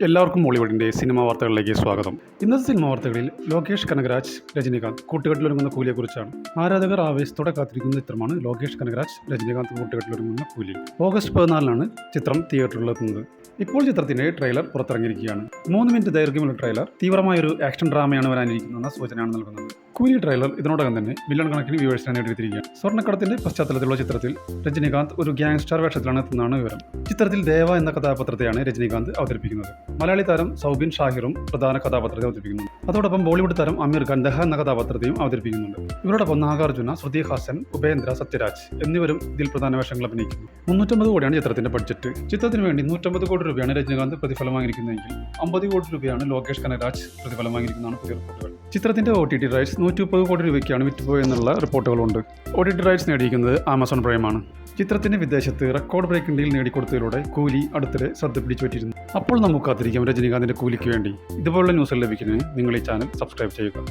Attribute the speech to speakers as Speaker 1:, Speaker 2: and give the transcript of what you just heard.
Speaker 1: എല്ലാവർക്കും ബോളിവുഡിൻ്റെ സിനിമാ വാർത്തകളിലേക്ക് സ്വാഗതം. ഇന്നത്തെ സിനിമാ വാർത്തകളിൽ ലോകേഷ് കനകരാജ്, രജനീകാന്ത് കൂട്ടുകെട്ടിലൊരുങ്ങുന്ന കൂലിയെക്കുറിച്ചാണ്. ആരാധകർ ആവേശത്തോടെ കാത്തിരിക്കുന്ന ചിത്രമാണ് ലോകേഷ് കനകരാജ്, രജനീകാന്ത് കൂട്ടുകെട്ടിലൊരുങ്ങുന്ന കൂലി. ഓഗസ്റ്റ് 14 ചിത്രം തിയേറ്ററിലെത്തുന്നത്. ഇപ്പോൾ ചിത്രത്തിന്റെ ട്രെയിലർ പുറത്തിറങ്ങിയിരിക്കുകയാണ്. 3 മിനിറ്റ് ദൈർഘ്യമുള്ള ട്രെയിലർ തീവ്രമായൊരു ആക്ഷൻ ഡ്രാമയാണ് വരാനിരിക്കുന്നതെന്ന സൂചനയാണ് നൽകുന്നത്. കൂലി ട്രെയിലർ ഇതിനോടകം തന്നെ മില്യൺ കണക്കിന് വ്യൂവേഴ്സിനെ നേടിയെടുത്തിരിക്കുകയാണ്. സ്വർണ്ണക്കടത്തിന്റെ പശ്ചാത്തലത്തിലുള്ള ചിത്രത്തിൽ രജനീകാന്ത് ഒരു ഗ്യാങ്സ്റ്റർ വേഷത്തിലാണ് എത്തുന്നതാണ് വിവരം. ചിത്രത്തിൽ ദേവ എന്ന കഥാപാത്രത്തെയാണ് രജനീകാന്ത് അവതരിപ്പിക്കുന്നത്. മലയാളി താരം സൗബിൻ ഷാഹിറും പ്രധാന കഥാപാത്രത്തെ അവതരിപ്പിക്കുന്നു. അതോടൊപ്പം ബോളിവുഡ് താരം അമീർ ഖാൻ ദഹ എന്ന കഥാപാത്രത്തെയും അവതരിപ്പിക്കുന്നുണ്ട്. ഇവരോടൊപ്പം നാഗാർജുന, ശ്രുതി ഹാസൻ, ഉപേന്ദ്ര, സത്യരാജ് എന്നിവരും ഇതിൽ പ്രധാന വേഷങ്ങൾ അഭിനയിക്കുന്നു. 350 കോടിയാണ് ചിത്രത്തിന്റെ ബഡ്ജറ്റ്. ചിത്രത്തിന് വേണ്ടി 150 കോടി രൂപയാണ് രജനീകാന്ത് പ്രതിഫലം വാങ്ങിയിരിക്കുന്നതെങ്കിൽ 50 കോടി രൂപയാണ് ലോകേഷ് കനകരാജ് പ്രതിഫലം വാങ്ങിയിരിക്കുന്നതാണ് പുതിയ റിപ്പോർട്ടുകൾ. ചിത്രത്തിന്റെ OTT റൈറ്റ്സ് 130 കോടി രൂപയ്ക്കാണ് വിറ്റുപോയെന്നുള്ള റിപ്പോർട്ടുകളുണ്ട്. OTT റൈറ്റ്സ് നേടിയിരിക്കുന്നത് ആമസോൺ പ്രൈമാണ്. ചിത്രത്തിന് വിദേശത്ത് റെക്കോർഡ് ബ്രേക്കിംഗ് ഡീൽ നേടിക്കൊടുത്തതിലൂടെ കൂലി അടുത്തിടെ ശ്രദ്ധ പിടിച്ചുപറ്റിയിരുന്നു. അപ്പോൾ നമുക്ക് കാത്തിരിക്കാം രജനീകാന്തിന്റെ കൂലിക്ക് വേണ്ടി. ഇതുപോലുള്ള ന്യൂസുകൾ ലഭിക്കുന്നതിന് നിങ്ങൾ ഈ ചാനൽ സബ്സ്ക്രൈബ് ചെയ്യുക.